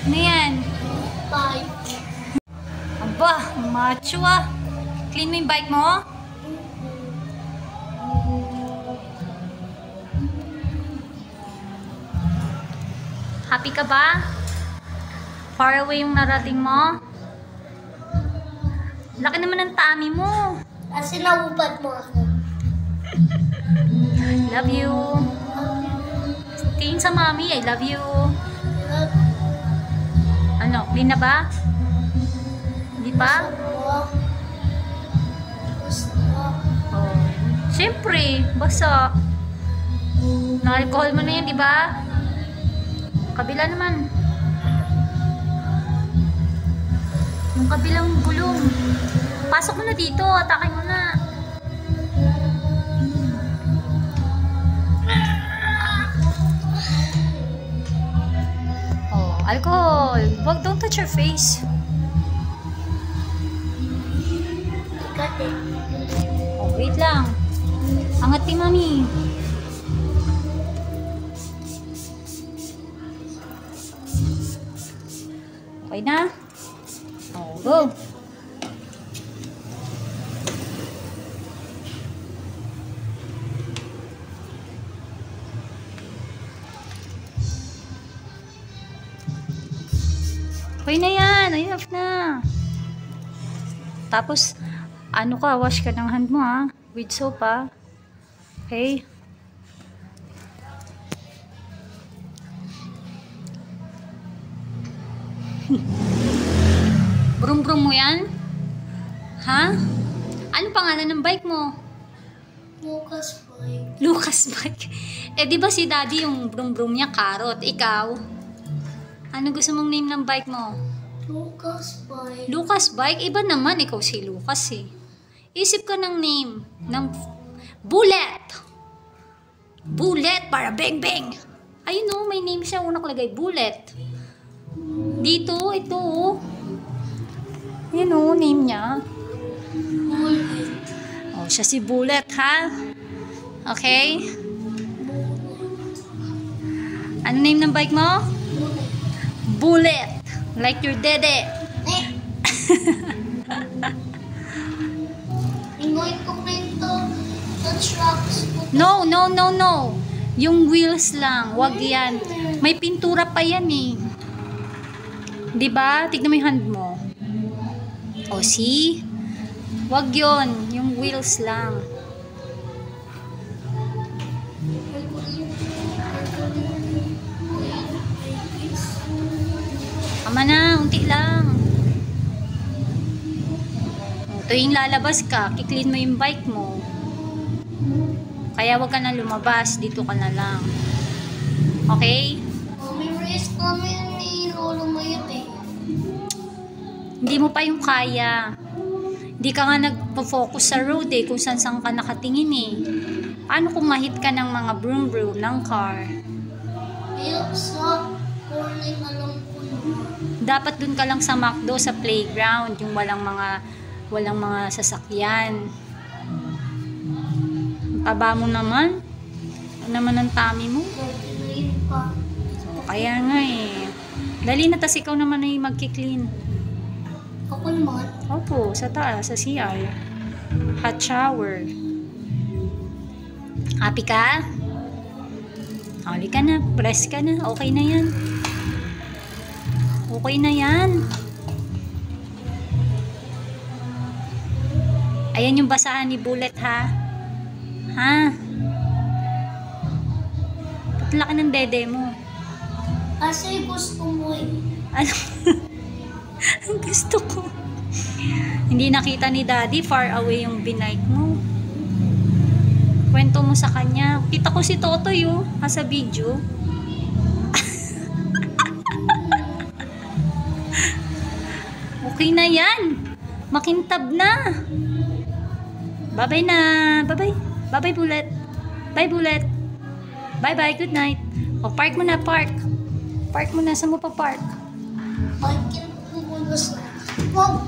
Ano yan? Bye. Aba, macho ah. Clean mo yung bike mo? Happy ka ba? Far away yung narating mo? Laki naman ng tummy mo. Kasi naubad mo ako. Love you. Tingin sa mami, I love you. Ano, clean na ba? Hindi pa? Oh. Siyempre, basa. Na-alcohol mo na yan, di ba? Kabila naman. Yung kabilang gulong. Pasok mo na dito, atake mo na. Oh, alcohol. Don't touch your face. Got it. Oh, wait lang. Angat ni mami. Okay na? Oh, go. Okay na yan. Enough na. Tapos, ano ka, wash ka ng hand mo ha. With soap ha. Okay? Brum-brum mo yan? Ha? Ano pangalan ng bike mo? Lucas bike. Lucas bike. Eh di ba si daddy yung brum-brum niya, Carrot? Ikaw? Ano gusto mong name ng bike mo? Lucas bike. Lucas bike? Iba naman, ikaw si Lucas eh. Isip ka ng name. Ng Bullet! Bullet para bang-bang! Ayun o, may name siya. Una nakalagay, Bullet. Dito, ito o. Ayun o, name niya. Bullet. Oh, siya si Bullet ha. Okay? Ano name ng bike mo? Bullet. Bullet. Like your dede. Eh! Ingoy ko rin to. The trucks. No, no, no, no. Yung wheels lang. Wag yan. May pintura pa yan eh. Diba? Tignan mo yung hand mo. O, see? Wag yun. Yung wheels lang. Tama na, unti lang. Tuwing lalabas ka, kiklin mo yung bike mo. Kaya wag ka na lumabas, dito ka na lang. Okay? May race kami ni Lolo mo yun eh. Hindi mo pa yung kaya. Hindi ka nga nagpo-focus sa road eh, kung saan ka nakatingin eh. Paano kung mahit ka ng mga broom-broom ng car? Ayun sa morning alam ko na. Dapat dun ka lang sa McDo, sa playground, yung walang mga sasakyan. Taba mo naman. Ano naman ang tummy mo? Nagpinayin pa. So, kaya nga eh. Dali na, tas ikaw naman ay magki-clean. Ako naman. Opo, sa taas, sa CR. Hot shower. Happy ka? Hali ka na, press ka na. Okay na yan. Okay na yan. Ayan yung basahan ni Bullet ha. Ha? Ba't laki ng dede mo? Kasi gusto mo eh. Ano? Ang gusto ko. Hindi nakita ni Daddy, far away yung binike mo. Kwento mo sa kanya. Kita ko si Totoy oh, sa video. Okay na yan. Makintab na. Bye-bye na. Bye-bye. Bye-bye, Bullet. Bye, Bullet. Bye-bye. Good night. O, park mo na, park. Park mo na. Saan mo pa park? Bikin ko muna sa... Wow!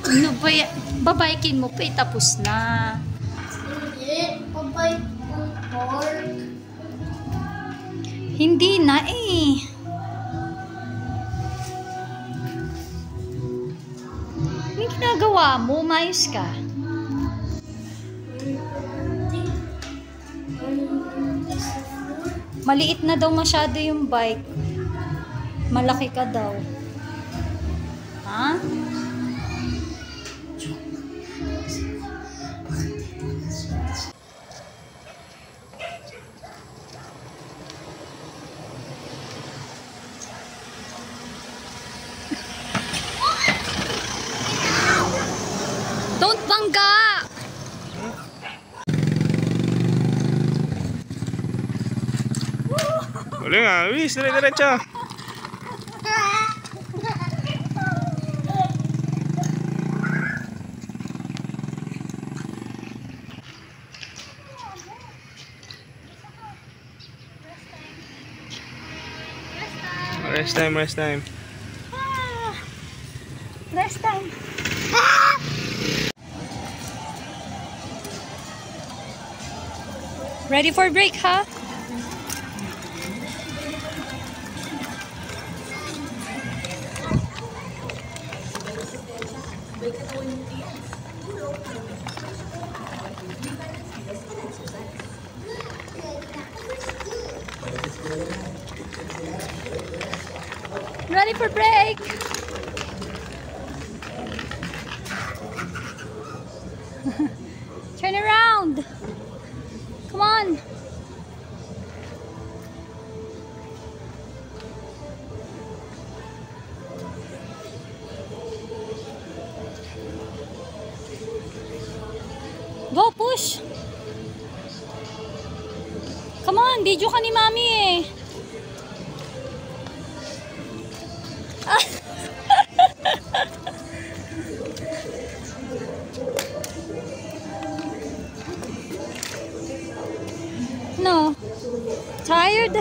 Ano ba yan? Babaykin mo pa, tapos na. Hindi. Pabay ko park. Hindi na eh. ginawa mo? Umayos ka. Maliit na daw masyado yung bike. Malaki ka daw. Ha? Don't bangga! Boleh nggak? Wis, dire-diretso. Rest time, rest time. Rest time. Ready for break, huh? Ready for break. Turn around. Come on. Go, push. Come on, video ka ni Mami eh. No. Tired?